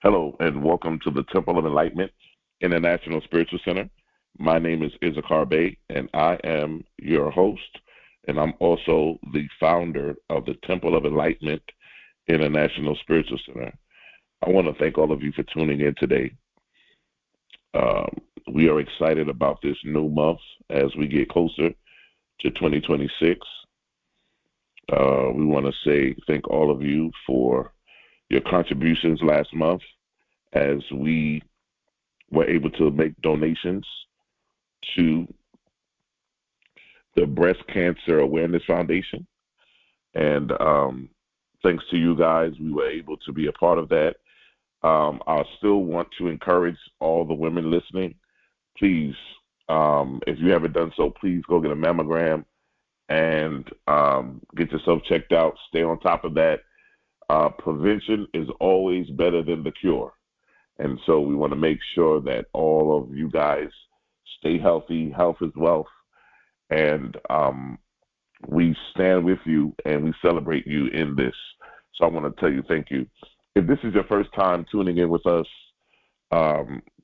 Hello, and welcome to the Temple of Enlightenment International Spiritual Center. My name is Issachar Bey, and I am your host, and I'm also the founder of the Temple of Enlightenment International Spiritual Center. I want to thank all of you for tuning in today. Um, we are excited about this new month as we get closer to 2026. We want to say thank all of you for your contributions last month as we were able to make donations to the Breast Cancer Awareness Foundation. And thanks to you guys, we were able to be a part of that. I still want to encourage all the women listening, please, if you haven't done so, please go get a mammogram and get yourself checked out. Stay on top of that. Prevention is always better than the cure. And so we want to make sure that all of you guys stay healthy. Health is wealth. And we stand with you and we celebrate you in this. So I want to tell you thank you. If this is your first time tuning in with us,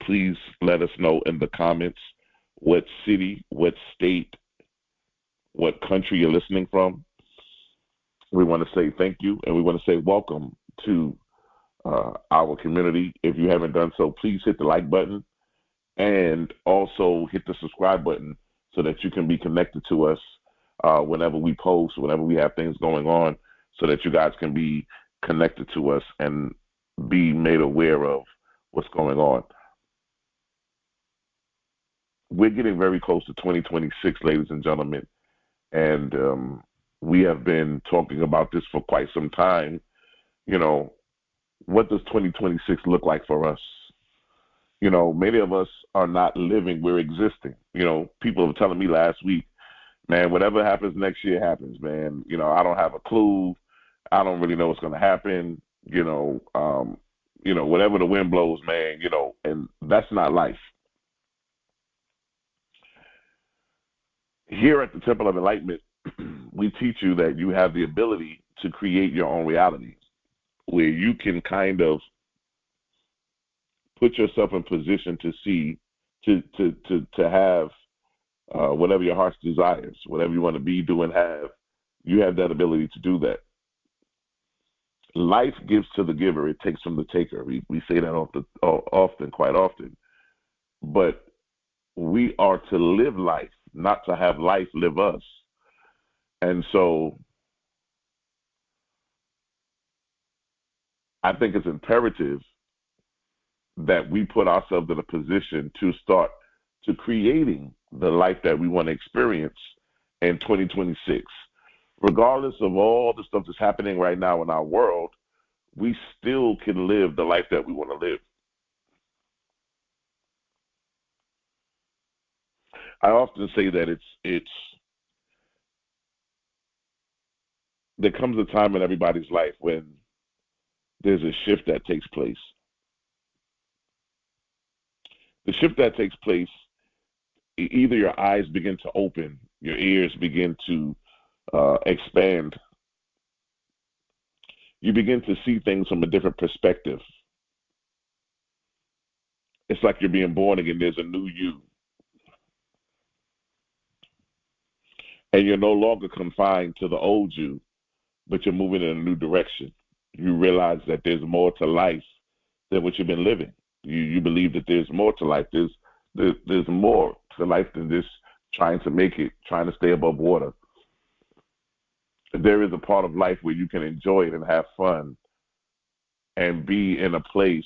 please let us know in the comments what city, what state, what country you're listening from. We want to say thank you, and we want to say welcome to our community. If you haven't done so, please hit the like button and also hit the subscribe button so that you can be connected to us whenever we post, whenever we have things going on, so that you guys can be connected to us and be made aware of what's going on. We're getting very close to 2026, ladies and gentlemen, and we have been talking about this for quite some time. You know, what does 2026 look like for us? You know, many of us are not living, we're existing. You know, people were telling me last week, man, whatever happens next year happens, man. You know, I don't have a clue. I don't really know what's going to happen. Whatever the wind blows, man, and that's not life. Here at the Temple of Enlightenment, we teach you that you have the ability to create your own reality, where you can kind of put yourself in position to see, to have whatever your heart's desires, whatever you want to be, do, and have. You have that ability to do that. Life gives to the giver; it takes from the taker. We say that quite often. But we are to live life, not to have life live us. And so I think it's imperative that we put ourselves in a position to start to creating the life that we want to experience in 2026. Regardless of all the stuff that's happening right now in our world, we still can live the life that we want to live. I often say that there comes a time in everybody's life when there's a shift that takes place. The shift that takes place, either your eyes begin to open, your ears begin to expand. You begin to see things from a different perspective. It's like you're being born again. There's a new you. And you're no longer confined to the old you, but you're moving in a new direction. You realize that there's more to life than what you've been living. You believe that there's more to life. There's more to life than just trying to make it, trying to stay above water. There is a part of life where you can enjoy it and have fun and be in a place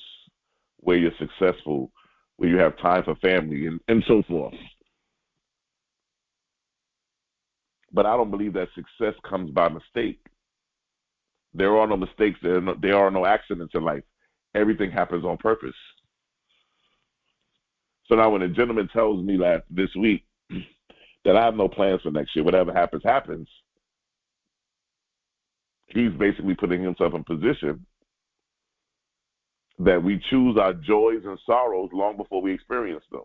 where you're successful, where you have time for family and so forth. But I don't believe that success comes by mistake. There are no mistakes. There are no accidents in life. Everything happens on purpose. So now when a gentleman tells me this week that I have no plans for next year, whatever happens, happens, he's basically putting himself in position that we choose our joys and sorrows long before we experience them.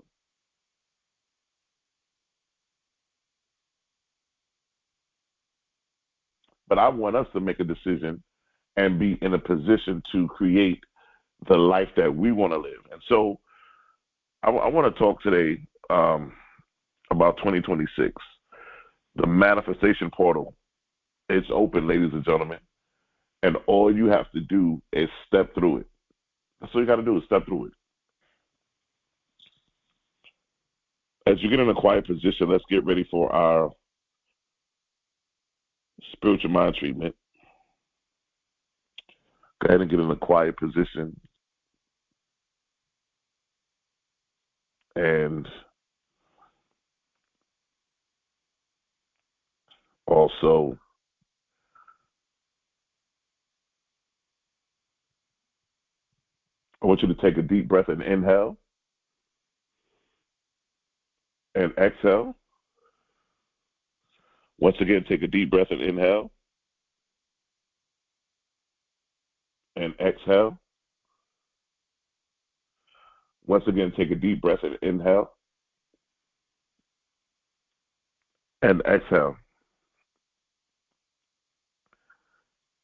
But I want us to make a decision and be in a position to create the life that we want to live. And so I want to talk today about 2026. The manifestation portal. It's open, ladies and gentlemen. And all you have to do is step through it. That's all you got to do is step through it. As you get in a quiet position, let's get ready for our spiritual mind treatment. Go ahead and get in a quiet position. And also, I want you to take a deep breath and inhale and exhale. Once again, take a deep breath and inhale and exhale. Once again, take a deep breath and inhale and exhale.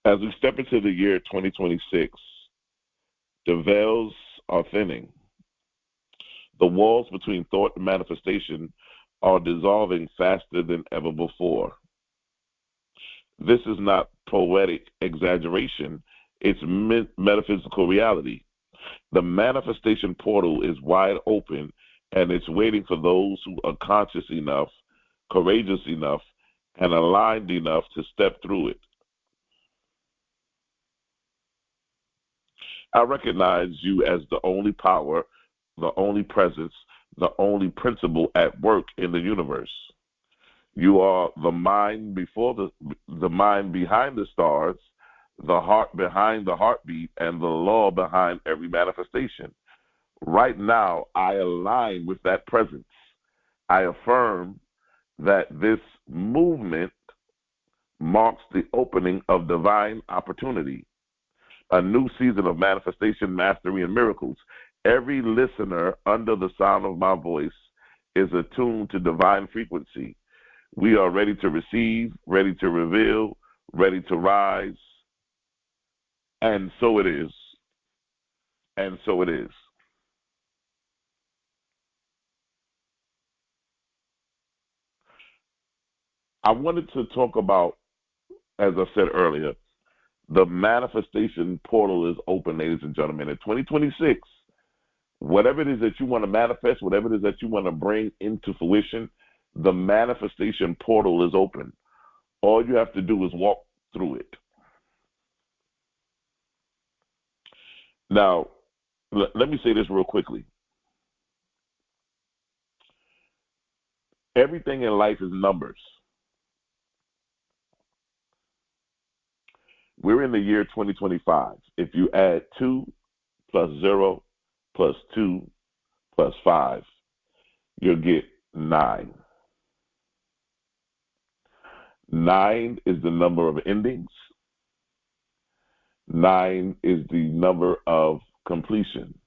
As we step into the year 2026, the veils are thinning. The walls between thought and manifestation are dissolving faster than ever before. This is not poetic exaggeration, it's metaphysical reality. The manifestation portal is wide open, and it's waiting for those who are conscious enough, courageous enough, and aligned enough to step through it. I recognize you as the only power, the only presence, the only principle at work in the universe. You are the mind before the mind behind the stars, the heart behind the heartbeat, and the law behind every manifestation. Right now, I align with that presence. I affirm that this movement marks the opening of divine opportunity, a new season of manifestation, mastery, and miracles. Every listener under the sound of my voice is attuned to divine frequency. We are ready to receive, ready to reveal, ready to rise. And so it is. And so it is. I wanted to talk about, as I said earlier, the manifestation portal is open, ladies and gentlemen. In 2026, whatever it is that you want to manifest, whatever it is that you want to bring into fruition, the manifestation portal is open. All you have to do is walk through it. Now, let me say this real quickly. Everything in life is numbers. We're in the year 2025. If you add 2 plus 0 plus 2 plus 5, you'll get 9. 9 is the number of endings. 9 is the number of completion.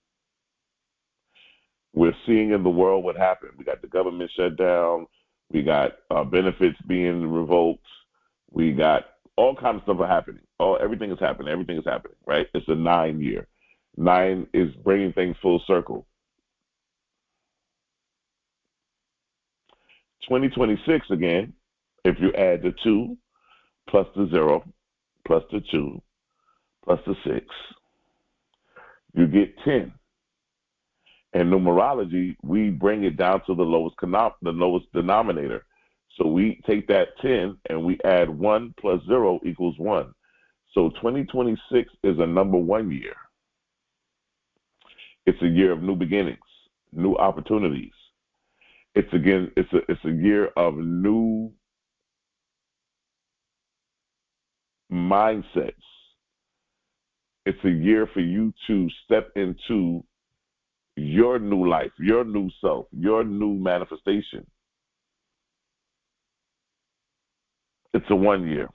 We're seeing in the world what happened. We got the government shut down. We got benefits being revoked. We got all kinds of stuff happening. Everything is happening. Everything is happening, right? It's a 9 year. 9 is bringing things full circle. 2026 again, if you add the 2 plus the 0 plus the 2 plus the 6, you get 10. In numerology, we bring it down to the lowest denominator. So we take that 10 and we add 1 plus 0 equals 1. So 2026 is a number 1 year. It's a year of new beginnings, new opportunities. It's a year of new mindsets. It's a year for you to step into your new life, your new self, your new manifestation. It's a 1 year.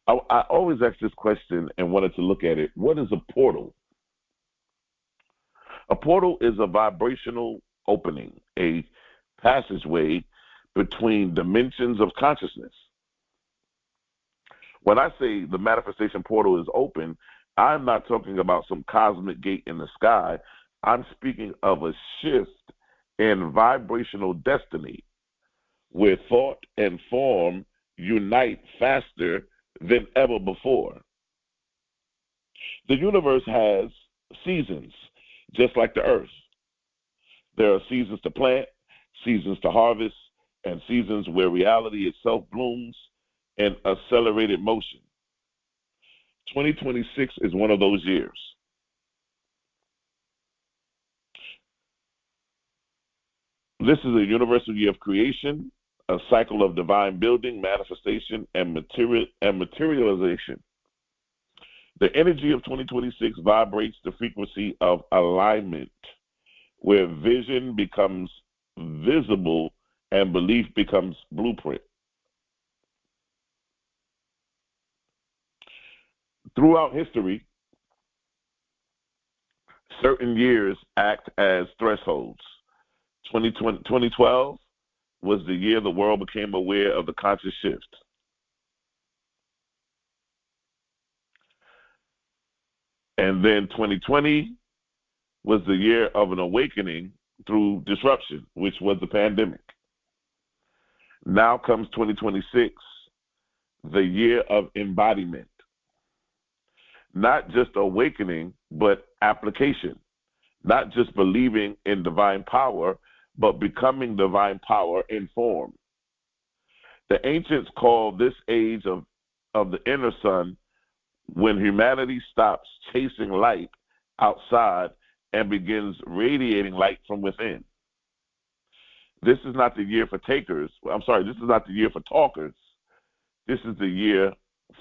I always ask this question and wanted to look at it. What is a portal? A portal is a vibrational opening, a passageway between dimensions of consciousness. When I say the manifestation portal is open, I'm not talking about some cosmic gate in the sky. I'm speaking of a shift in vibrational destiny where thought and form unite faster than ever before. The universe has seasons, just like the earth. There are seasons to plant, seasons to harvest, and seasons where reality itself blooms in accelerated motion. 2026 is one of those years. This is a universal year of creation, a cycle of divine building, manifestation, and materialization. The energy of 2026 vibrates the frequency of alignment, where vision becomes visible and belief becomes blueprint. Throughout history, certain years act as thresholds. 2012 was the year the world became aware of the conscious shift. And then 2020 was the year of an awakening through disruption, which was the pandemic. Now comes 2026, the year of embodiment. Not just awakening, but application. Not just believing in divine power, but becoming divine power in form. The ancients called this age of the inner sun when humanity stops chasing light outside and begins radiating light from within. This is not the year for takers. This is not the year for talkers. This is the year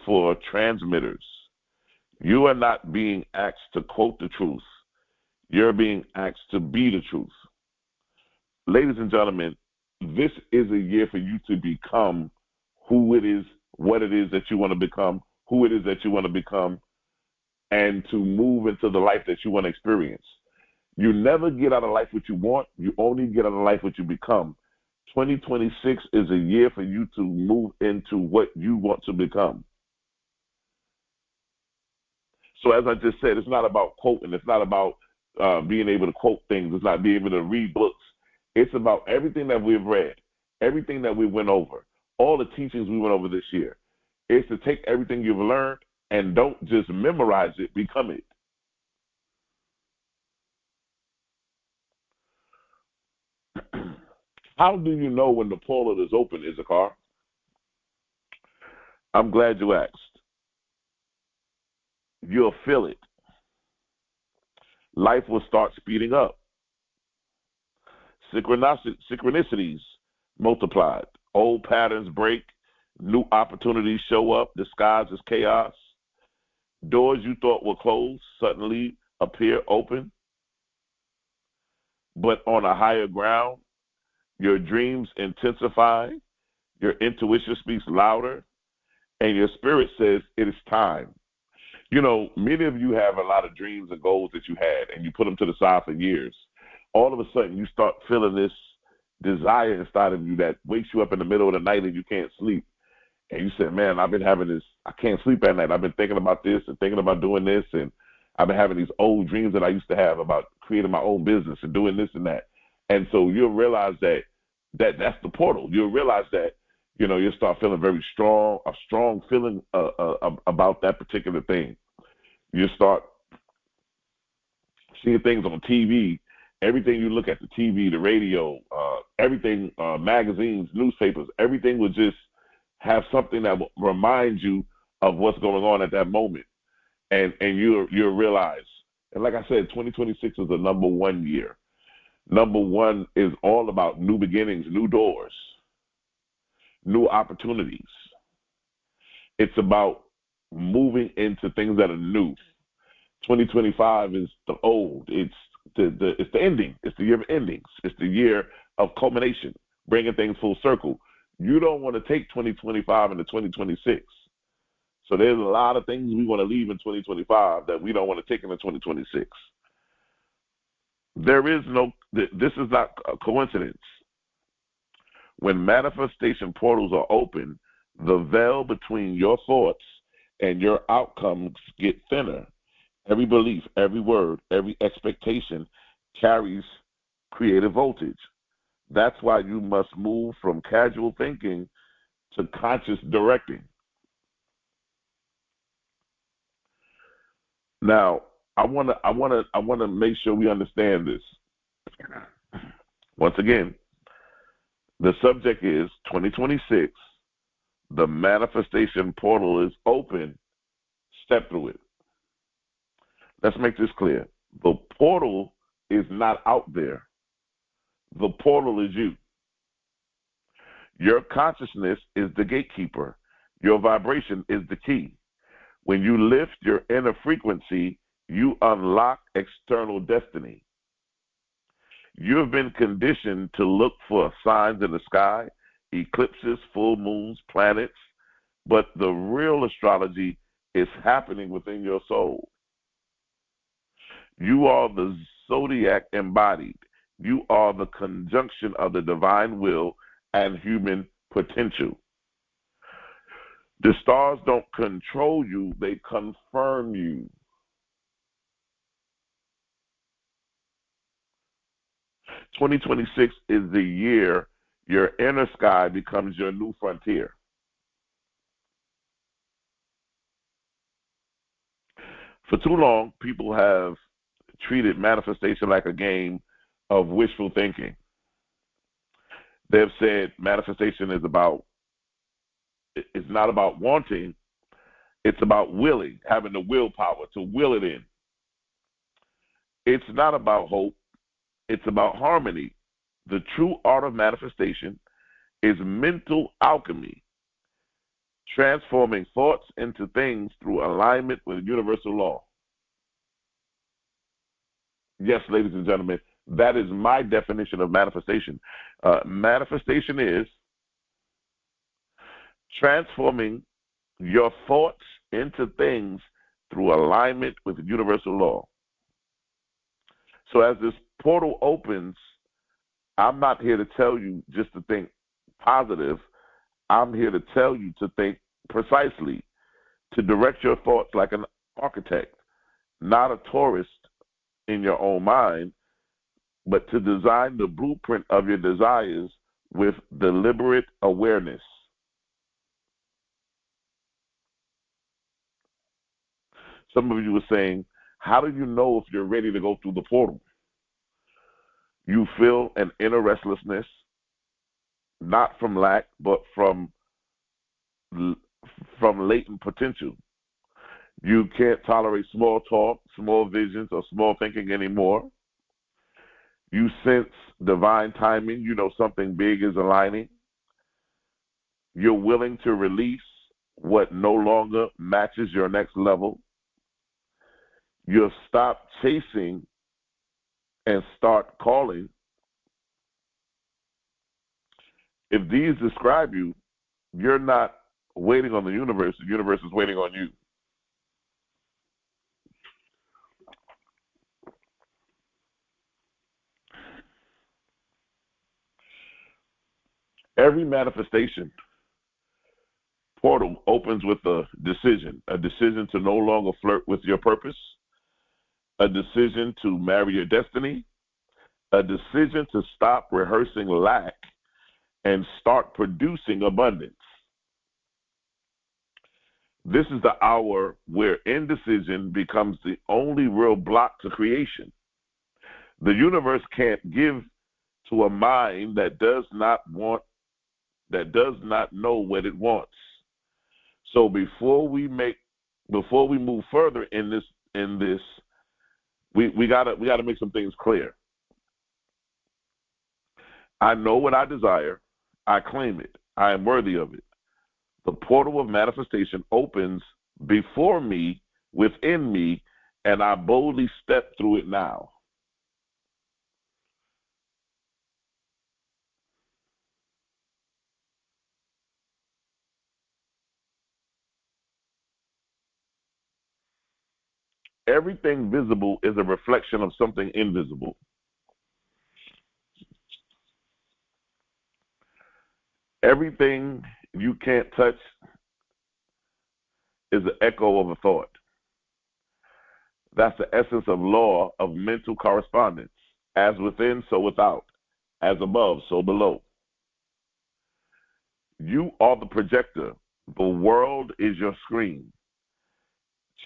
for transmitters. You are not being asked to quote the truth. You're being asked to be the truth. Ladies and gentlemen, this is a year for you to become who it is, what it is that you want to become, who it is that you want to become, and to move into the life that you want to experience. You never get out of life what you want. You only get out of life what you become. 2026 is a year for you to move into what you want to become. So as I just said, it's not about quoting. It's not about being able to quote things. It's not being able to read books. It's about everything that we've read, everything that we went over, all the teachings we went over this year. It's to take everything you've learned and don't just memorize it, become it. How do you know when the portal is open, Issachar? I'm glad you asked. You'll feel it. Life will start speeding up. Synchronicities multiplied. Old patterns break. New opportunities show up, disguised as chaos. Doors you thought were closed suddenly appear open. But on a higher ground, your dreams intensify, your intuition speaks louder, and your spirit says it is time. You know, many of you have a lot of dreams and goals that you had, and you put them to the side for years. All of a sudden, you start feeling this desire inside of you that wakes you up in the middle of the night and you can't sleep. And you said, man, I've been having this, I can't sleep at night. I've been thinking about this and thinking about doing this, and I've been having these old dreams that I used to have about creating my own business and doing this and that. And so you'll realize that's the portal. You'll realize that, you know, you'll start feeling very strong, a strong feeling about that particular thing. You start seeing things on TV. Everything you look at, the TV, the radio, everything, magazines, newspapers, everything will just have something that will remind you of what's going on at that moment. And you'll realize. And like I said, 2026 is the number one year. Number one is all about new beginnings, new doors, new opportunities. It's about moving into things that are new. 2025 is the old. It's the ending. It's the year of endings. It's the year of culmination, bringing things full circle. You don't want to take 2025 into 2026. So there's a lot of things we want to leave in 2025 that we don't want to take into 2026. This is not a coincidence. When manifestation portals are open, the veil between your thoughts and your outcomes get thinner. Every belief, every word, every expectation carries creative voltage. That's why you must move from casual thinking to conscious directing. Now, I want to make sure we understand this. Once again, the subject is 2026. The manifestation portal is open. Step through it. Let's make this clear. The portal is not out there. The portal is you. Your consciousness is the gatekeeper. Your vibration is the key. When you lift your inner frequency, you unlock external destiny. You have been conditioned to look for signs in the sky, eclipses, full moons, planets, but the real astrology is happening within your soul. You are the zodiac embodied. You are the conjunction of the divine will and human potential. The stars don't control you, they confirm you. 2026 is the year your inner sky becomes your new frontier. For too long, people have treated manifestation like a game of wishful thinking. They've said manifestation is it's not about wanting, it's about willing, having the willpower to will it in. It's not about hope, it's about harmony. The true art of manifestation is mental alchemy, transforming thoughts into things through alignment with universal law. Yes, ladies and gentlemen, that is my definition of manifestation. Manifestation is transforming your thoughts into things through alignment with universal law. So as this portal opens, I'm not here to tell you just to think positive. I'm here to tell you to think precisely, to direct your thoughts like an architect, not a tourist in your own mind, but to design the blueprint of your desires with deliberate awareness. Some of you were saying, how do you know if you're ready to go through the portal? You feel an inner restlessness, not from lack, but from latent potential. You can't tolerate small talk, small visions, or small thinking anymore. You sense divine timing. You know something big is aligning. You're willing to release what no longer matches your next level. You'll stop chasing and start calling. If these describe you, you're not waiting on the universe is waiting on you. Every manifestation portal opens with a decision to no longer flirt with your purpose, a decision to marry your destiny, a decision to stop rehearsing lack and start producing abundance. This is the hour where indecision becomes the only real block to creation. The universe can't give to a mind that does not know what it wants. So before we move further in this, we gotta make some things clear. I know what I desire. I claim it. I am worthy of it. The portal of manifestation opens before me, within me, and I boldly step through it now. Everything visible is a reflection of something invisible. Everything you can't touch is an echo of a thought. That's the essence of law of mental correspondence. As within, so without. As above, so below. You are the projector. The world is your screen.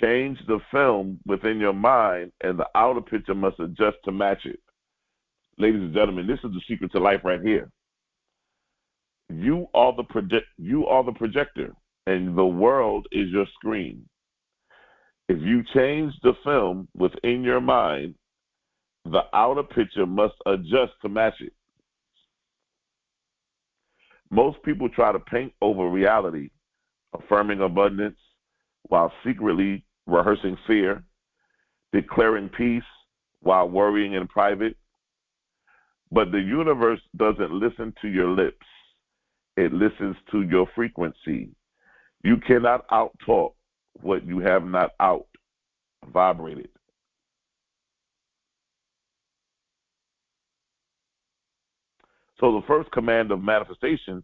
Change the film within your mind, and the outer picture must adjust to match it. Ladies and gentlemen, this is the secret to life right here. You are the projector, and the world is your screen. If you change the film within your mind, the outer picture must adjust to match it. Most people try to paint over reality, affirming abundance while secretly rehearsing fear, declaring peace while worrying in private. But the universe doesn't listen to your lips. It listens to your frequency. You cannot out-talk what you have not out-vibrated. So the first command of manifestation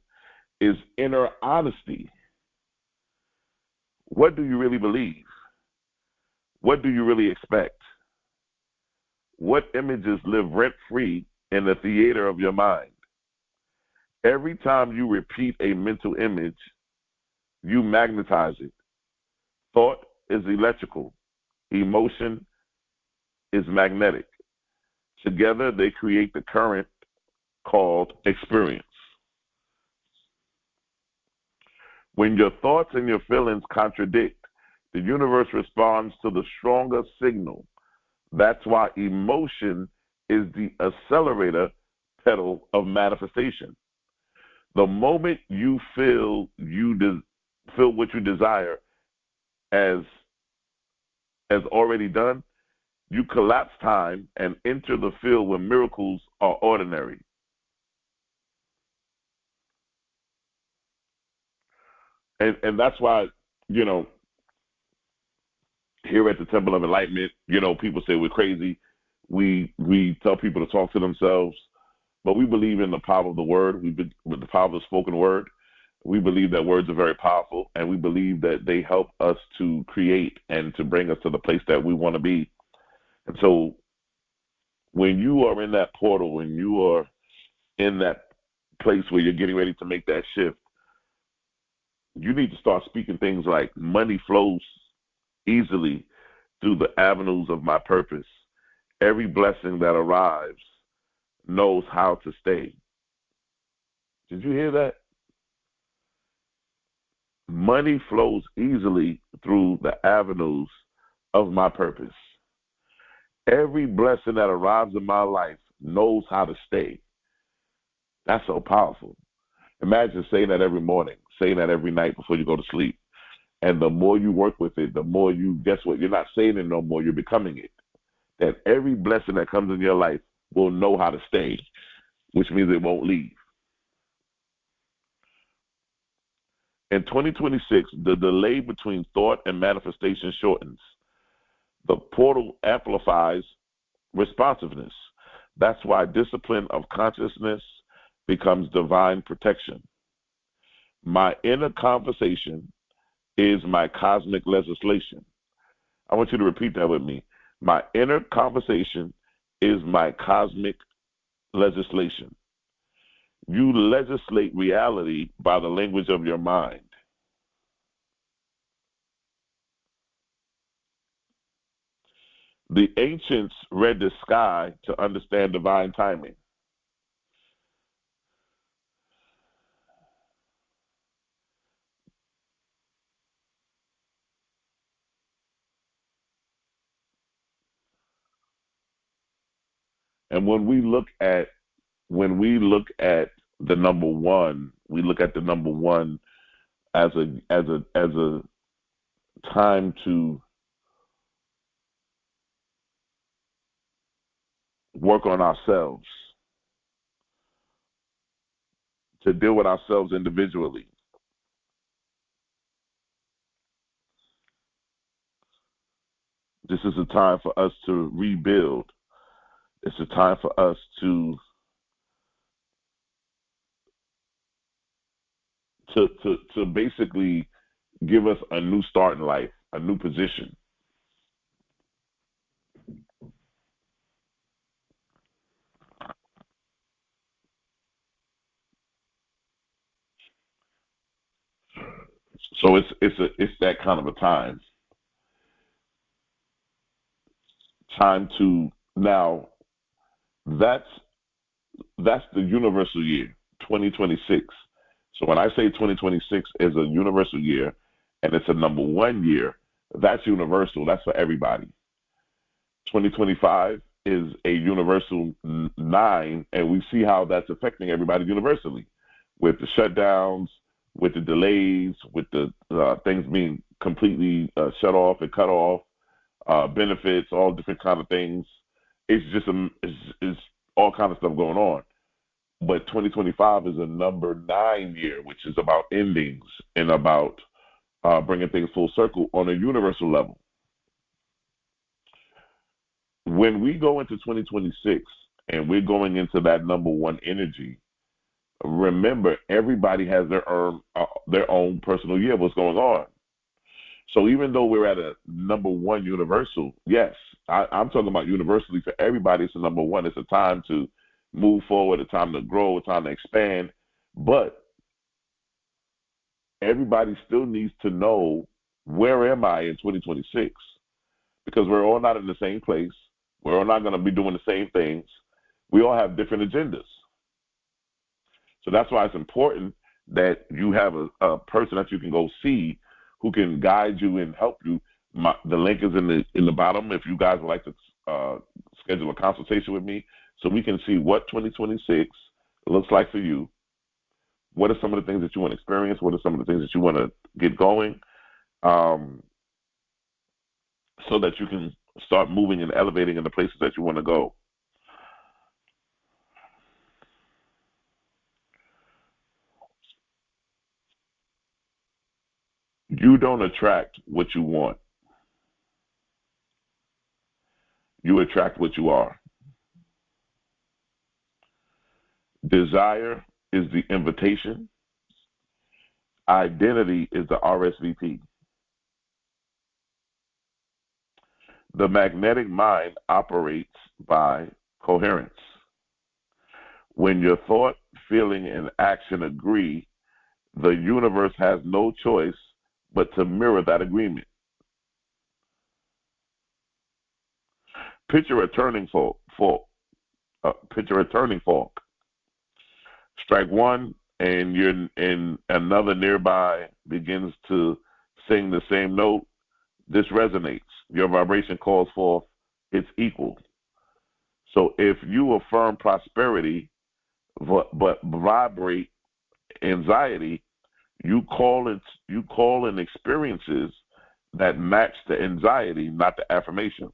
is inner honesty. What do you really believe? What do you really expect? What images live rent-free in the theater of your mind? Every time you repeat a mental image, you magnetize it. Thought is electrical. Emotion is magnetic. Together, they create the current called experience. When your thoughts and your feelings contradict, the universe responds to the stronger signal. That's why emotion is the accelerator pedal of manifestation. The moment you feel what you desire as already done, you collapse time and enter the field where miracles are ordinary. And that's why, here at the Temple of Enlightenment, people say we're crazy. We tell people to talk to themselves, but we believe in the power of the word. With the power of the spoken word. We believe that words are very powerful, and we believe that they help us to create and to bring us to the place that we want to be. And so when you are in that portal, when you are in that place where you're getting ready to make that shift, you need to start speaking things like money flows easily through the avenues of my purpose. Every blessing that arrives knows how to stay. Did you hear that? Money flows easily through the avenues of my purpose. Every blessing that arrives in my life knows how to stay. That's so powerful. Imagine saying that every morning, saying that every night before you go to sleep. And the more you work with it, the more guess what? You're not saying it no more, you're becoming it. That every blessing that comes in your life will know how to stay, which means it won't leave. In 2026, the delay between thought and manifestation shortens. The portal amplifies responsiveness. That's why discipline of consciousness becomes divine protection. My inner conversation is my cosmic legislation. I want you to repeat that with me. My inner conversation is my cosmic legislation. You legislate reality by the language of your mind. The ancients read the sky to understand divine timing. And when we look at the number one, we look at the number one as a time to work on ourselves, to deal with ourselves individually. This is a time for us to rebuild. It's a time for us to basically give us a new start in life, a new position. So it's that kind of a time to now. That's that's the universal year, 2026. So when I say 2026 is a universal year, and it's a number one year, that's universal. That's for everybody. 2025 is a universal nine, and we see how that's affecting everybody universally, with the shutdowns, with the delays, with the things being completely shut off and cut off, benefits, all different kind of things. It's just it's all kind of stuff going on. But 2025 is a number nine year, which is about endings and about bringing things full circle on a universal level. When we go into 2026 and we're going into that number one energy, remember everybody has their own personal year. What's going on? So even though we're at a number one universal, yes, I'm talking about universally for everybody. It's a number one. It's a time to move forward, a time to grow, a time to expand. But everybody still needs to know, where am I in 2026? Because we're all not in the same place. We're all not going to be doing the same things. We all have different agendas. So that's why it's important that you have a person that you can go see who can guide you and help you. The link is in the bottom if you guys would like to schedule a consultation with me, so we can see what 2026 looks like for you. What are some of the things that you want to experience? What are some of the things that you want to get going, so that you can start moving and elevating in the places that you want to go? You don't attract what you want. You attract what you are. Desire is the invitation. Identity is the RSVP. The magnetic mind operates by coherence. When your thought, feeling, and action agree, the universe has no choice but to mirror that agreement. Picture a turning fork. Picture a turning fork. Strike one, and another nearby begins to sing the same note. This resonates. Your vibration calls forth its equal. So if you affirm prosperity but vibrate anxiety, you call in experiences that match the anxiety, not the affirmation.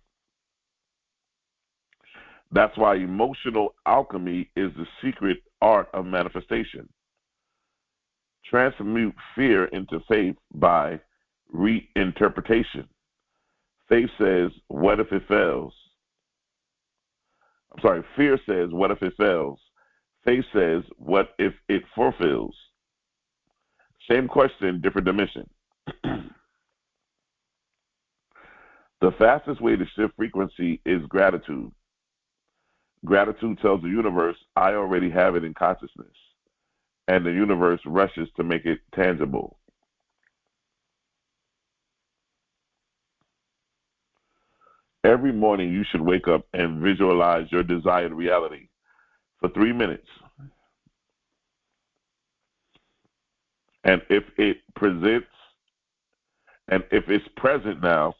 That's why emotional alchemy is the secret art of manifestation. Transmute fear into faith by reinterpretation. Faith says, what if it fails? I'm sorry, fear says, what if it fails? Faith says, what if it fulfills? Same question, different dimension. The fastest way to shift frequency is gratitude. Gratitude tells the universe, I already have it in consciousness. And the universe rushes to make it tangible. Every morning you should wake up and visualize your desired reality for 3 minutes. And if it's present now,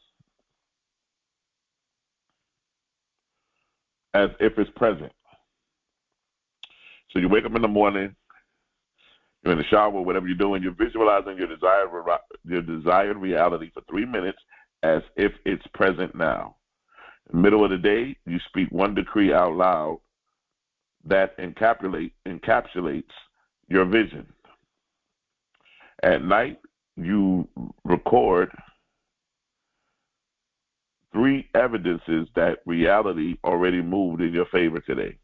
as if it's present. So you wake up in the morning, you're in the shower, whatever you're doing, you're visualizing your desired reality for 3 minutes as if it's present now. In the middle of the day, you speak one decree out loud that encapsulates your vision. At night, you record 3 evidences that reality already moved in your favor today.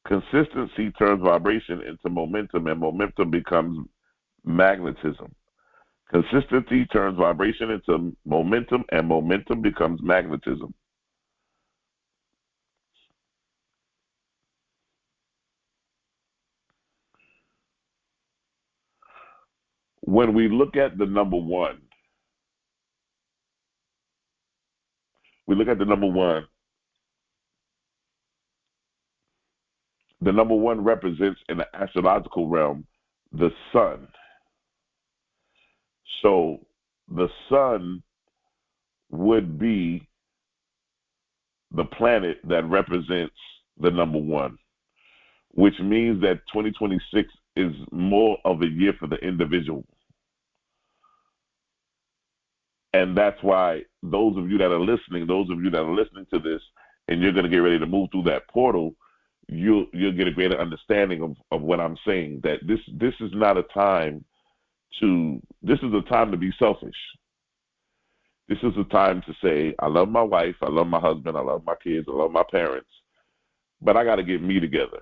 Consistency turns vibration into momentum, and momentum becomes magnetism. Consistency turns vibration into momentum, and momentum becomes magnetism. When we look at the number one, we look at the number one. The number one represents in the astrological realm the sun. So the sun would be the planet that represents the number one, which means that 2026 is more of a year for the individual. And that's why those of you that are listening to this, and you're going to get ready to move through that portal, you'll get a greater understanding of what I'm saying, that this is not a time this is a time to be selfish. This is a time to say, I love my wife, I love my husband, I love my kids, I love my parents, but I got to get me together.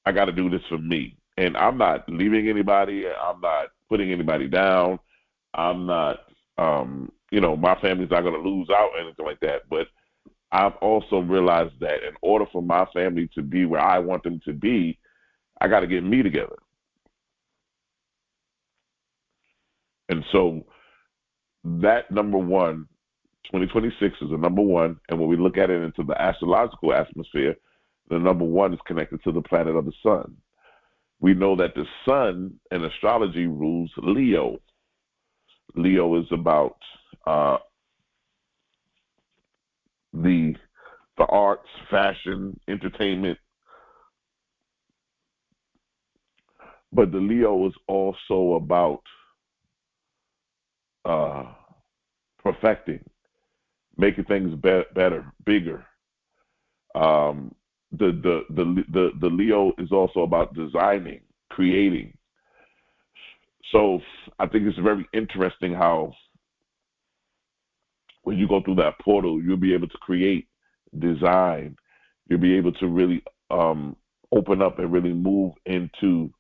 I got to do this for me. And I'm not leaving anybody. I'm not putting anybody down. I'm not, my family's not going to lose out or anything like that. But I've also realized that in order for my family to be where I want them to be, I got to get me together. And so that number one, 2026 is the number one. And when we look at it into the astrological atmosphere, the number one is connected to the planet of the sun. We know that the sun in astrology rules Leo. Leo is about the arts, fashion, entertainment. But the Leo is also about perfecting, making things better, bigger. The Leo is also about designing, creating. So I think it's very interesting how when you go through that portal, you'll be able to create, design. You'll be able to really open up and really move into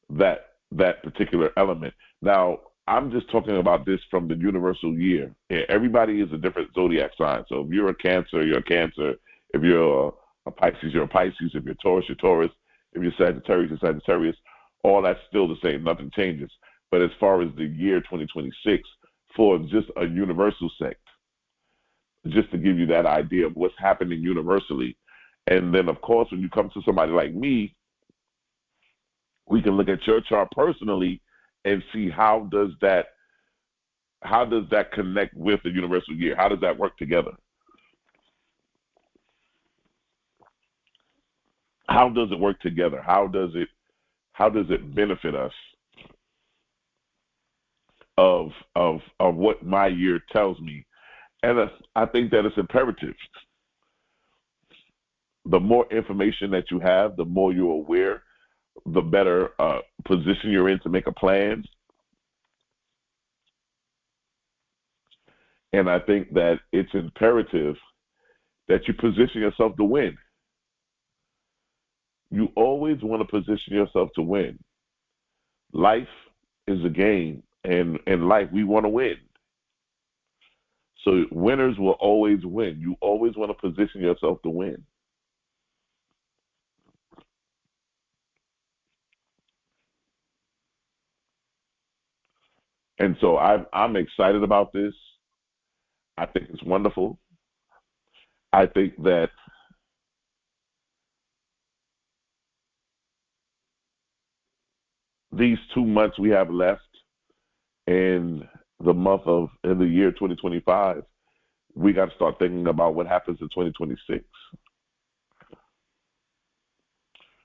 that particular element. Now, I'm just talking about this from the universal year. Everybody is a different zodiac sign. So if you're a Cancer, you're a Cancer. If you're a Pisces, you're a Pisces. If you're Taurus, you're Taurus. If you're Sagittarius, you're Sagittarius. All that's still the same. Nothing changes. But as far as the year 2026, for just a universal sect, just to give you that idea of what's happening universally. And then, of course, when you come to somebody like me, we can look at your chart personally and see how does that connect with the universal year? How does that work together? How does it work together? How does it benefit us of what my year tells me? And I think that it's imperative. The more information that you have, the more you're aware, the better position you're in to make a plan. And I think that it's imperative that you position yourself to win. You always want to position yourself to win. Life is a game, and in life, we want to win. So winners will always win. You always want to position yourself to win. And so I'm excited about this. I think it's wonderful. I think that these 2 months we have left in the year 2025, we got to start thinking about what happens in 2026.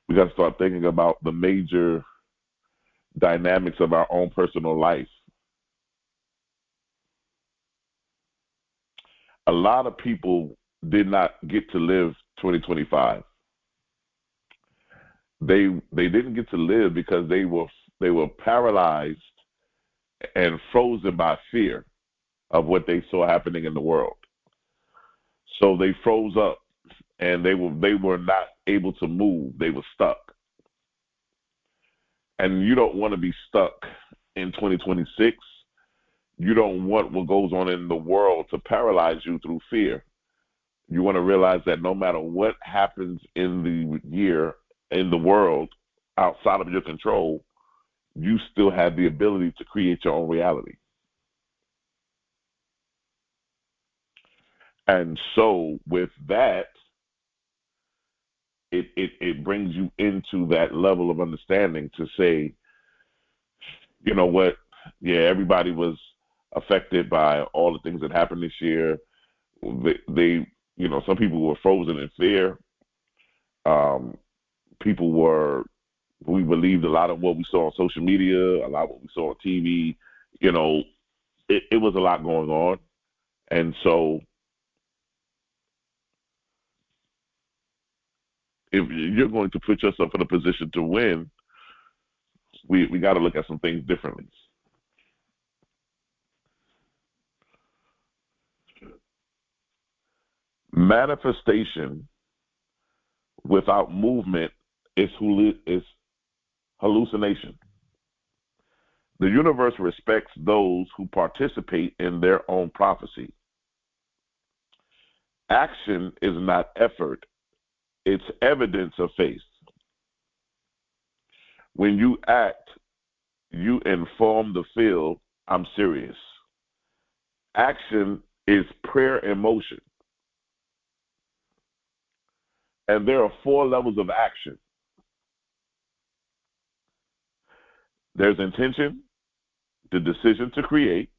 We got to start thinking about the major dynamics of our own personal life. A lot of people did not get to live 2025. They didn't get to live because they were paralyzed and frozen by fear of what they saw happening in the world. So they froze up and they were not able to move. They were stuck. And you don't want to be stuck in 2026. You don't want what goes on in the world to paralyze you through fear. You want to realize that no matter what happens in the year, in the world, outside of your control, you still have the ability to create your own reality. And so with that, it brings you into that level of understanding to say, you know what, yeah, everybody was affected by all the things that happened this year. They some people were frozen in fear. People we believed a lot of what we saw on social media, a lot of what we saw on TV. It was a lot going on. And so if you're going to put yourself in a position to win, we got to look at some things differently. Manifestation without movement is hallucination. The universe respects those who participate in their own prophecy. Action is not effort, it's evidence of faith. When you act, you inform the field, I'm serious. Action is prayer in motion. And there are 4 levels of action. There's intention, the decision to create.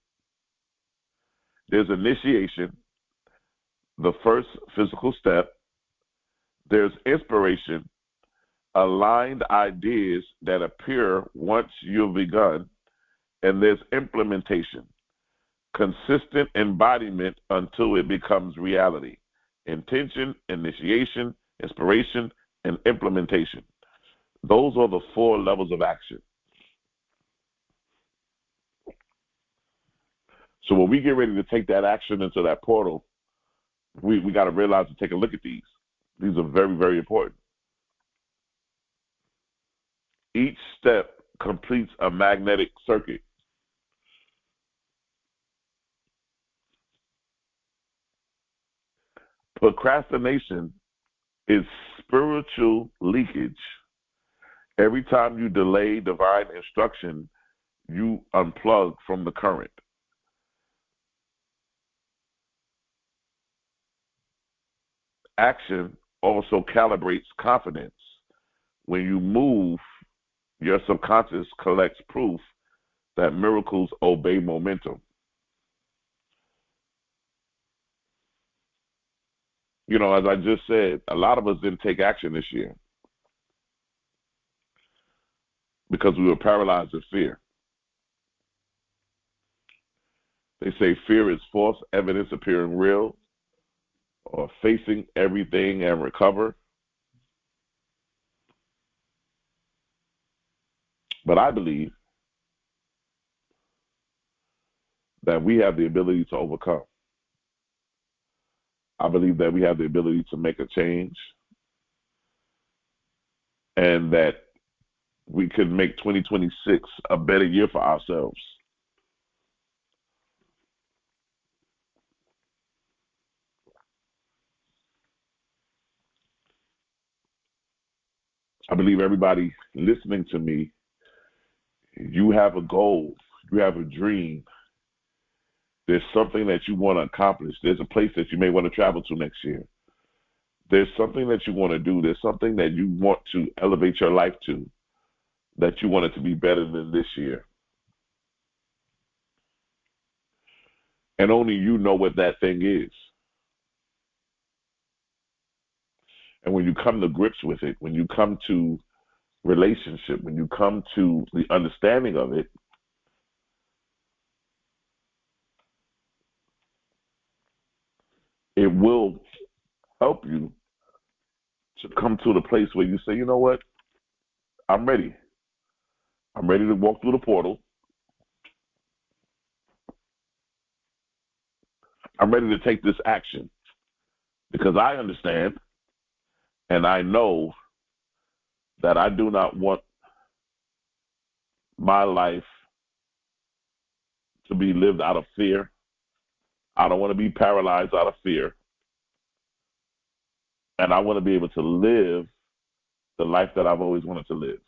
There's initiation, the first physical step. There's inspiration, aligned ideas that appear once you've begun. And there's implementation, consistent embodiment until it becomes reality. Intention, initiation, inspiration, and implementation. Those are the 4 levels of action. So when we get ready to take that action into that portal, we got to realize and take a look at these. These are very, very important. Each step completes a magnetic circuit. Procrastination is spiritual leakage. Every time you delay divine instruction, you unplug from the current. Action also calibrates confidence. When you move, your subconscious collects proof that miracles obey momentum. As I just said, a lot of us didn't take action this year because we were paralyzed with fear. They say fear is false evidence appearing real, or facing everything and recover. But I believe that we have the ability to overcome. I believe that we have the ability to make a change, and that we could make 2026 a better year for ourselves. I believe everybody listening to me, you have a goal, you have a dream. There's something that you want to accomplish. There's a place that you may want to travel to next year. There's something that you want to do. There's something that you want to elevate your life to, that you want it to be better than this year. And only you know what that thing is. And when you come to grips with it, when you come to relationship, when you come to the understanding of it, it will help you to come to the place where you say, you know what, I'm ready. I'm ready to walk through the portal. I'm ready to take this action because I understand and I know that I do not want my life to be lived out of fear. I don't want to be paralyzed out of fear. And I want to be able to live the life that I've always wanted to live.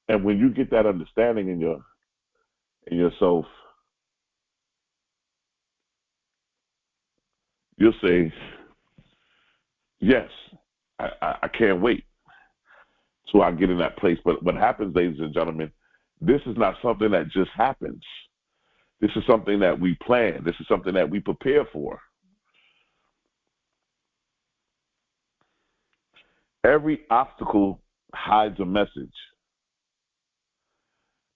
And when you get that understanding in yourself, you'll say, yes, I can't wait till I get in that place. But what happens, ladies and gentlemen, this is not something that just happens. This is something that we plan. This is something that we prepare for. Every obstacle hides a message.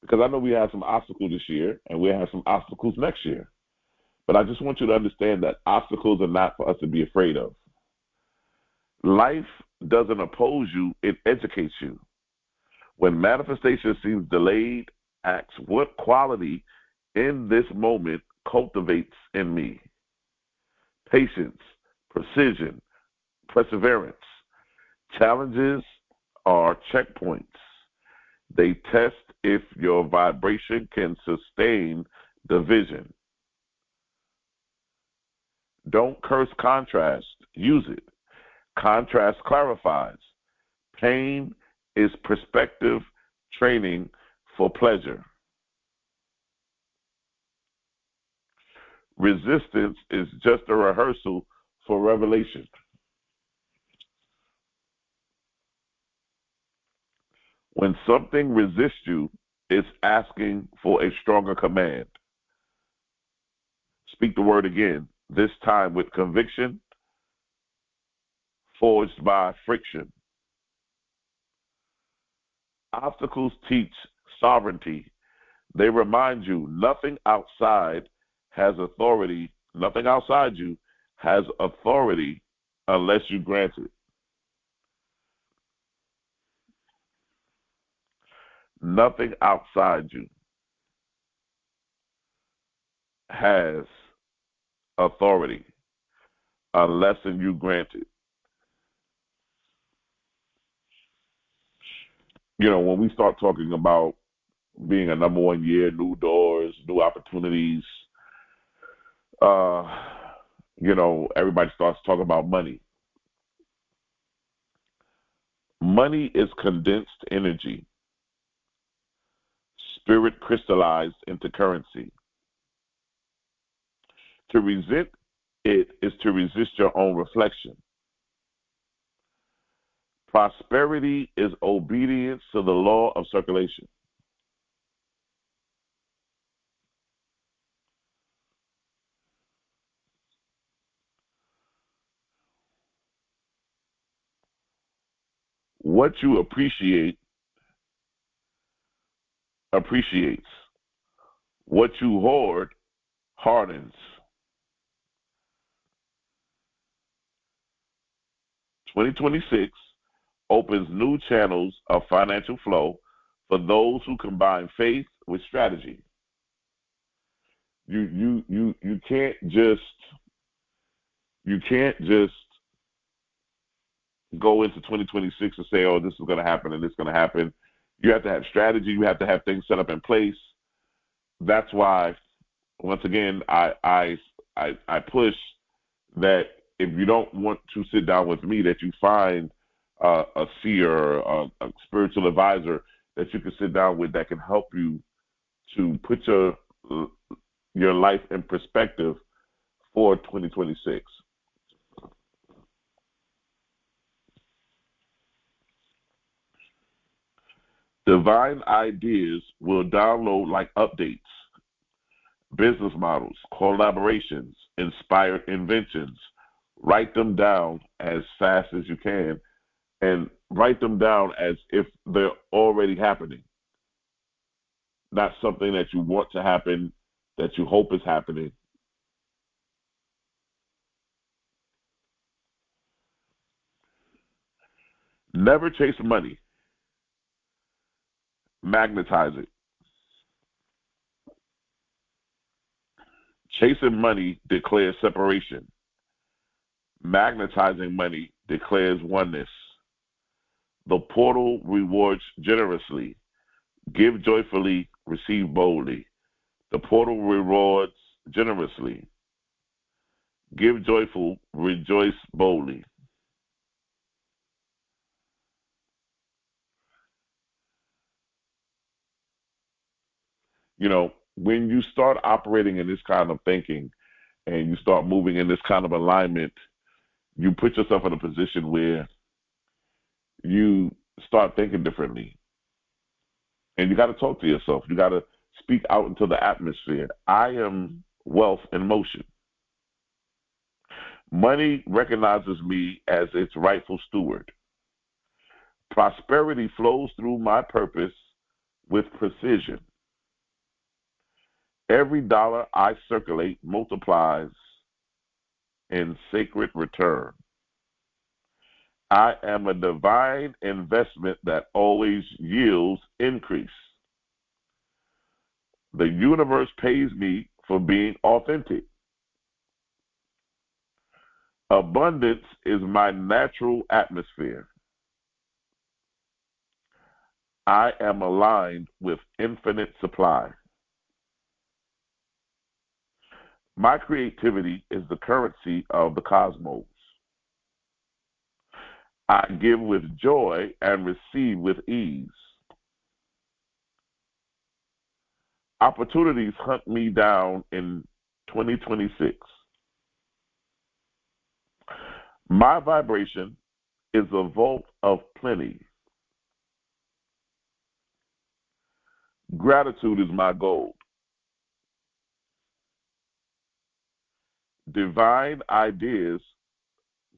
Because I know we had some obstacles this year, and we have some obstacles next year. But I just want you to understand that obstacles are not for us to be afraid of. Life doesn't oppose you, it educates you. When manifestation seems delayed, ask what quality in this moment cultivates in me? Patience, precision, perseverance. Challenges are checkpoints. They test if your vibration can sustain the vision. Don't curse contrast, use it. Contrast clarifies. Pain is perspective training for pleasure. Resistance is just a rehearsal for revelation. When something resists you, it's asking for a stronger command. Speak the word again, this time with conviction, forged by friction. Obstacles teach sovereignty. They remind you nothing outside has authority, nothing outside you has authority unless you grant it. Nothing outside you has authority unless you grant it. You know, when we start talking about being a number 1 year, new doors, new opportunities, you know, everybody starts talking about money. Money is condensed energy, spirit crystallized into currency. To resist it is to resist your own reflection. Prosperity is obedience to the law of circulation. What you appreciate appreciates. What you hoard hardens. 2026 opens new channels of financial flow for those who combine faith with strategy. You can't just go into 2026 and say, oh, this is going to happen and this is going to happen. You have to have strategy. You have to have things set up in place. That's why, once again, I push that if you don't want to sit down with me, that you find a seer, a spiritual advisor that you can sit down with that can help you to put your life in perspective for 2026. Divine ideas will download like updates, business models, collaborations, inspired inventions. Write them down as fast as you can and write them down as if they're already happening, not something that you want to happen, that you hope is happening. Never chase money, magnetize it. Chasing money declares separation. Magnetizing money declares oneness. The portal rewards generously. Give joyfully, receive boldly. The portal rewards generously. Give joyful, rejoice boldly. When you start operating in this kind of thinking and you start moving in this kind of alignment, you put yourself in a position where you start thinking differently. And you got to talk to yourself. You got to speak out into the atmosphere. I am wealth in motion. Money recognizes me as its rightful steward. Prosperity flows through my purpose with precision. Every dollar I circulate multiplies in sacred return. I am a divine investment that always yields increase. The universe pays me for being authentic. Abundance is my natural atmosphere. I am aligned with infinite supply. My creativity is the currency of the cosmos. I give with joy and receive with ease. Opportunities hunt me down in 2026. My vibration is a vault of plenty. Gratitude is my gold. Divine ideas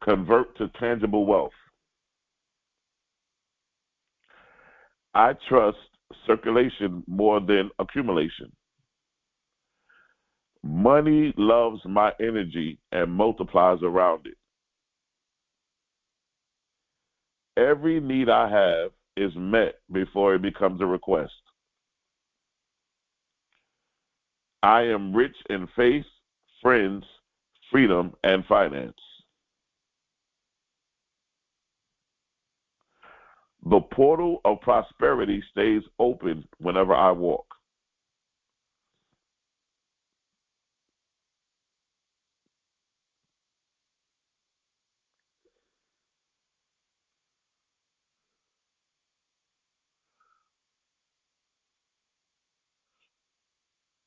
convert to tangible wealth. I trust circulation more than accumulation. Money loves my energy and multiplies around it. Every need I have is met before it becomes a request. I am rich in faith, friends, freedom, and finance. The portal of prosperity stays open whenever I walk.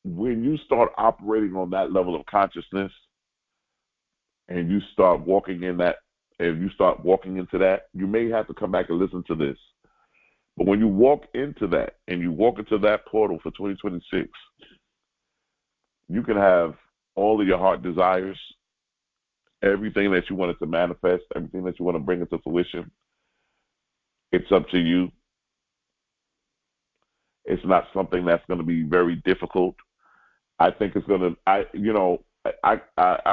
When you start operating on that level of consciousness and you start walking in that, and you start walking into that, you may have to come back and listen to this. But when you walk into that and you walk into that portal for 2026, you can have all of your heart desires, everything that you wanted to manifest, everything that you want to bring into fruition. It's up to you. It's not something that's going to be very difficult. I think it's going to, I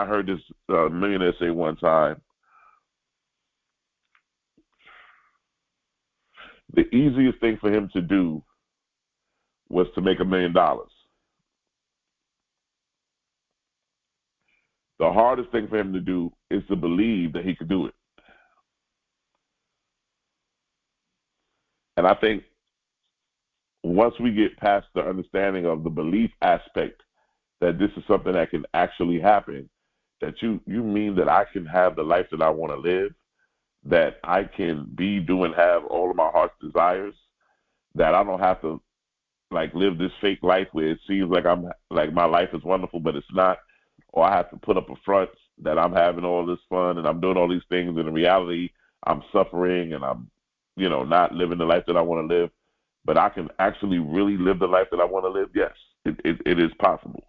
heard this millionaire say one time, the easiest thing for him to do was to make $1 million. The hardest thing for him to do is to believe that he could do it. And I think once we get past the understanding of the belief aspect that this is something that can actually happen, that you mean that I can have the life that I want to live, that I can be, do, and have all of my heart's desires, that I don't have to live this fake life where it seems like I'm like my life is wonderful, but it's not, or I have to put up a front that I'm having all this fun and I'm doing all these things, and in reality I'm suffering and I'm, not living the life that I want to live. But I can actually really live the life that I want to live. Yes, it is possible.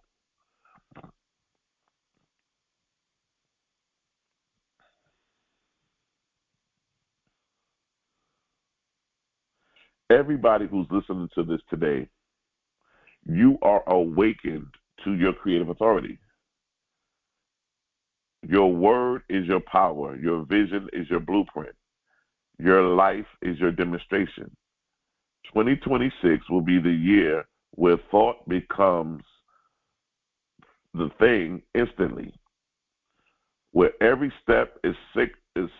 Everybody who's listening to this today, you are awakened to your creative authority. Your word is your power. Your vision is your blueprint. Your life is your demonstration. 2026 will be the year where thought becomes the thing instantly, where every step is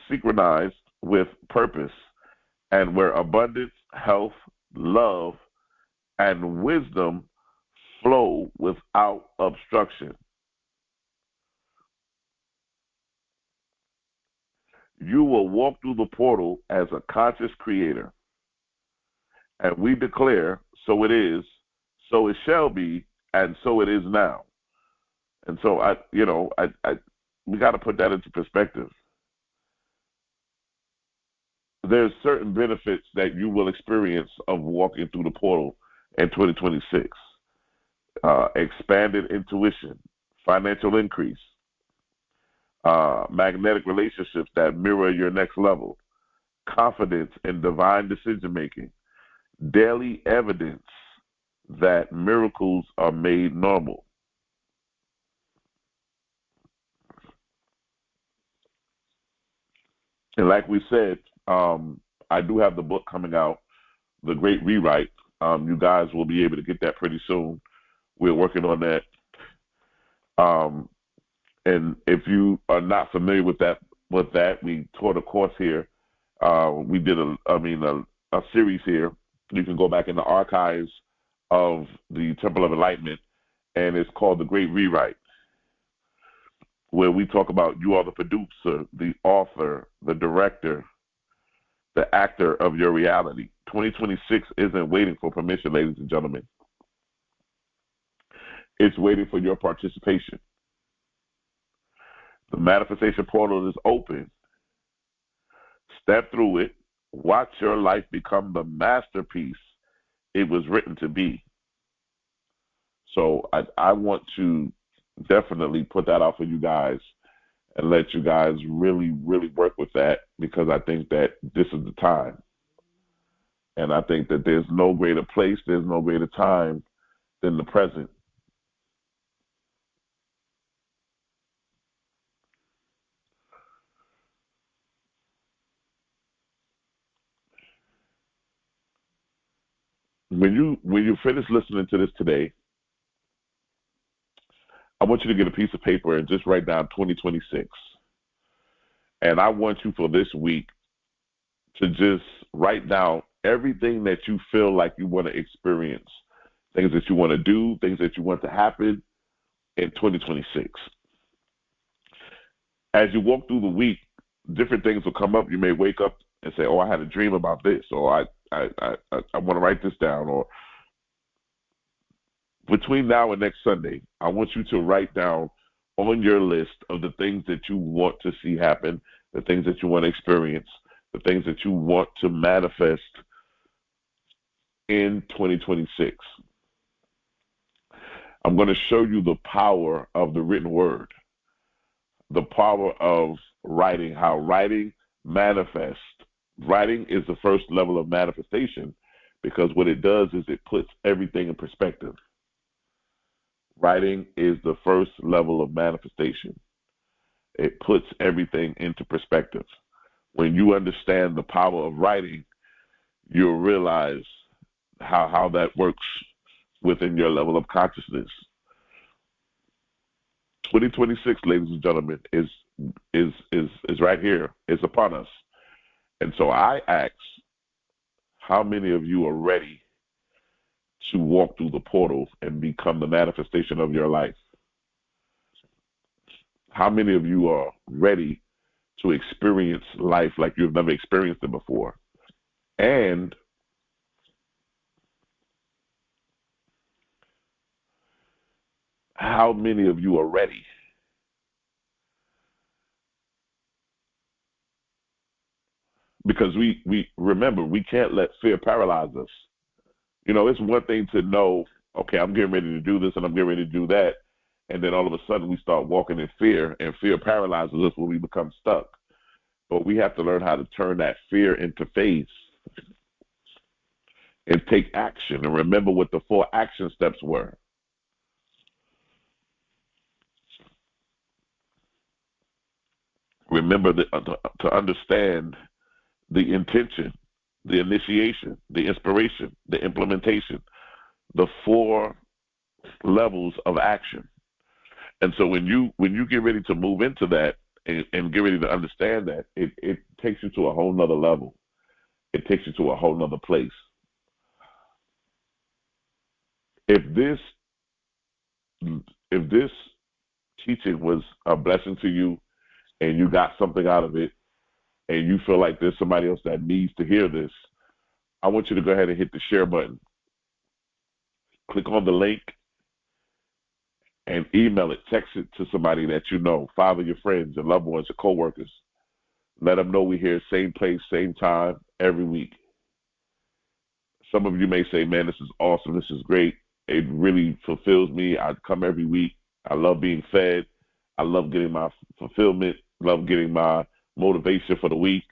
synchronized with purpose, and where abundance, health, love, and wisdom flow without obstruction. You will walk through the portal as a conscious creator. And we declare, so it is, so it shall be, and so it is now. And so we got to put that into perspective. There's certain benefits that you will experience of walking through the portal in 2026. Expanded intuition, financial increase, magnetic relationships that mirror your next level, confidence in divine decision making, daily evidence that miracles are made normal. And like we said, I do have the book coming out, The Great Rewrite. You guys will be able to get that pretty soon. We're working on that. And if you are not familiar with that, we taught a course here. We did a series here. You can go back in the archives of the Temple of Enlightenment, and it's called The Great Rewrite, where we talk about you are the producer, the author, the director, the actor of your reality. 2026 isn't waiting for permission, ladies and gentlemen. It's waiting for your participation. The manifestation portal is open. Step through it. Watch your life become the masterpiece it was written to be. So I want to definitely put that out for you guys and let you guys really, really work with that, because I think that this is the time. And I think that there's no greater place, there's no greater time than the present. When you finish listening to this today, I want you to get a piece of paper and just write down 2026. And I want you for this week to just write down everything that you feel like you want to experience, things that you want to do, things that you want to happen in 2026. As you walk through the week, different things will come up. You may wake up and say, oh, I had a dream about this, or I want to write this down. Or between now and next Sunday, I want you to write down on your list of the things that you want to see happen, the things that you want to experience, the things that you want to manifest in 2026. I'm going to show you the power of the written word, the power of writing, how writing manifests. Writing is the first level of manifestation, because what it does is it puts everything in perspective. Writing is the first level of manifestation. It puts everything into perspective. When you understand the power of writing, you'll realize how that works within your level of consciousness. 2026, ladies and gentlemen, is right here. It's upon us. And so I ask, how many of you are ready to walk through the portal and become the manifestation of your life? How many of you are ready to experience life like you've never experienced it before? And how many of you are ready? Because we remember, we can't let fear paralyze us. You know, it's one thing to know, okay, I'm getting ready to do this and I'm getting ready to do that, and then all of a sudden we start walking in fear, and fear paralyzes us when we become stuck. But we have to learn how to turn that fear into faith and take action, and remember what the 4 action steps were. Remember to understand the intention, the initiation, the inspiration, the implementation, the 4 levels of action. And so when you get ready to move into that and get ready to understand that, it takes you to a whole nother level. It takes you to a whole nother place. If this teaching was a blessing to you and you got something out of it, and you feel like there's somebody else that needs to hear this, I want you to go ahead and hit the share button. click on the link and email it, text it to somebody that you know, 5 of your friends, your loved ones, your coworkers. Let them know we're here, same place, same time, every week. Some of you may say, man, this is awesome. This is great. It really fulfills me. I come every week. I love being fed. I love getting my fulfillment, love getting my motivation for the week.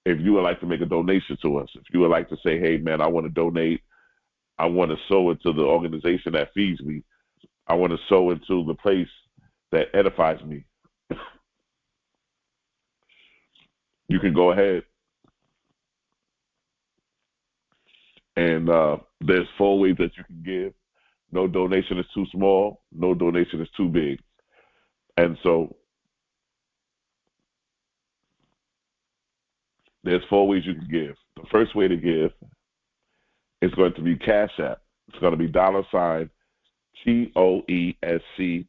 If you would like to make a donation to us, if you would like to say, hey, man, I want to donate, I want to sow into the organization that feeds me, I want to sow into the place that edifies me, you can go ahead. And there's 4 ways that you can give. No donation is too small. No donation is too big. And so there's 4 ways you can give. The first way to give is going to be Cash App. It's going to be $TOESC.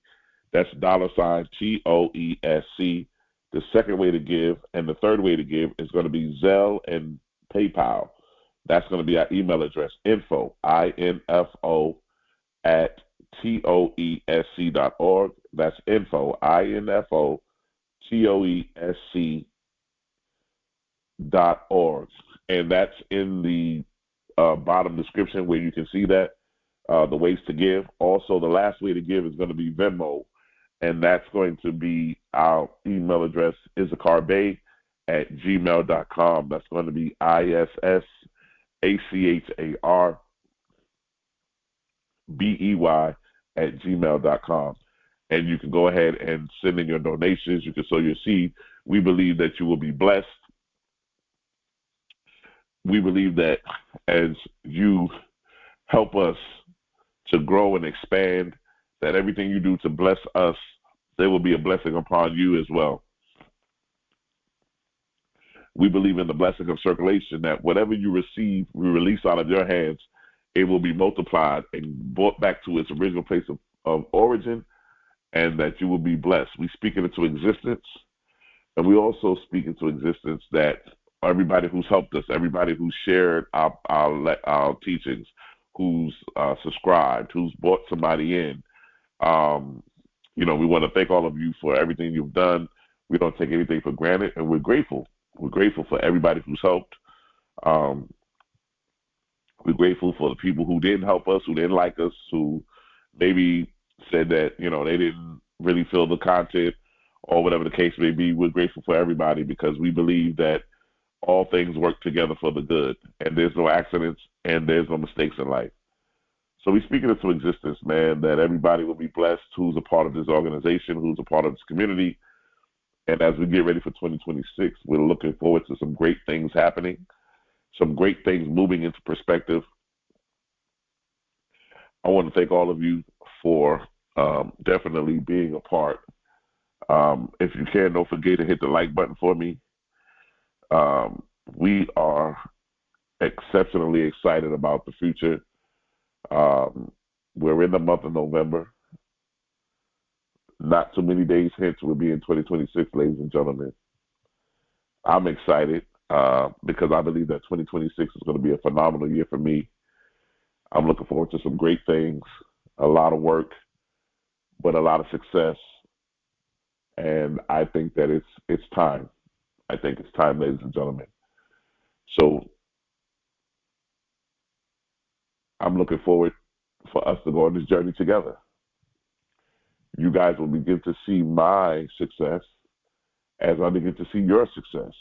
That's $TOESC. The second way to give and the third way to give is going to be Zelle and PayPal. That's going to be our email address, info, INFO, at TOESC.org. That's info, INFO, TOESC.org. And that's in the bottom description where you can see that, the ways to give. Also, the last way to give is going to be Venmo, and that's going to be our email address, Issachar Bey at gmail.com. That's going to be ISSACHARBEY at gmail.com. And you can go ahead and send in your donations. You can sow your seed. We believe that you will be blessed. We believe that as you help us to grow and expand, that everything you do to bless us, there will be a blessing upon you as well. We believe in the blessing of circulation, that whatever you receive, we release out of your hands, it will be multiplied and brought back to its original place of origin, and that you will be blessed. We speak it into existence, and we also speak into existence that everybody who's helped us, everybody who's shared our teachings, who's subscribed, who's brought somebody in, we want to thank all of you for everything you've done. We don't take anything for granted, and we're grateful. We're grateful for everybody who's helped. We're grateful for the people who didn't help us, who didn't like us, who maybe said that, they didn't really feel the content or whatever the case may be. We're grateful for everybody because we believe that all things work together for the good, and there's no accidents and there's no mistakes in life. So we speak it into existence, man, that everybody will be blessed who's a part of this organization, who's a part of this community. And as we get ready for 2026, we're looking forward to some great things happening, some great things moving into perspective. I want to thank all of you for definitely being a part. If you can, don't forget to hit the like button for me. We are exceptionally excited about the future. We're in the month of November. Not too many days hence, we'll be in 2026, ladies and gentlemen. I'm excited because I believe that 2026 is going to be a phenomenal year for me. I'm looking forward to some great things, a lot of work, but a lot of success. And I think that it's time. I think it's time, ladies and gentlemen. So I'm looking forward for us to go on this journey together. You guys will begin to see my success as I begin to see your success.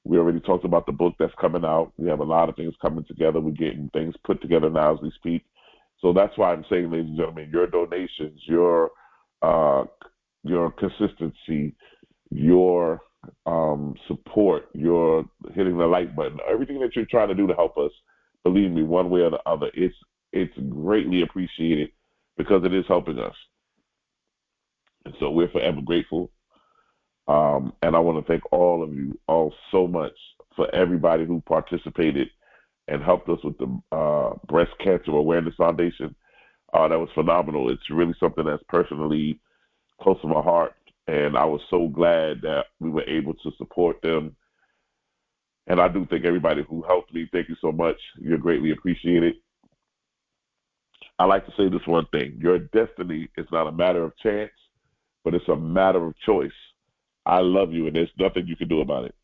We already talked about the book that's coming out. We have a lot of things coming together. We're getting things put together now as we speak. So that's why I'm saying, ladies and gentlemen, your donations, your consistency, your support, your hitting the like button, everything that you're trying to do to help us, believe me, one way or the other, it's greatly appreciated because it is helping us. And so we're forever grateful. And I want to thank all of you all so much for everybody who participated and helped us with the Breast Cancer Awareness Foundation. That was phenomenal. It's really something that's personally close to my heart. And I was so glad that we were able to support them. And I do thank everybody who helped me. Thank you so much. You're greatly appreciated. I like to say this one thing. Your destiny is not a matter of chance, but it's a matter of choice. I love you, and there's nothing you can do about it.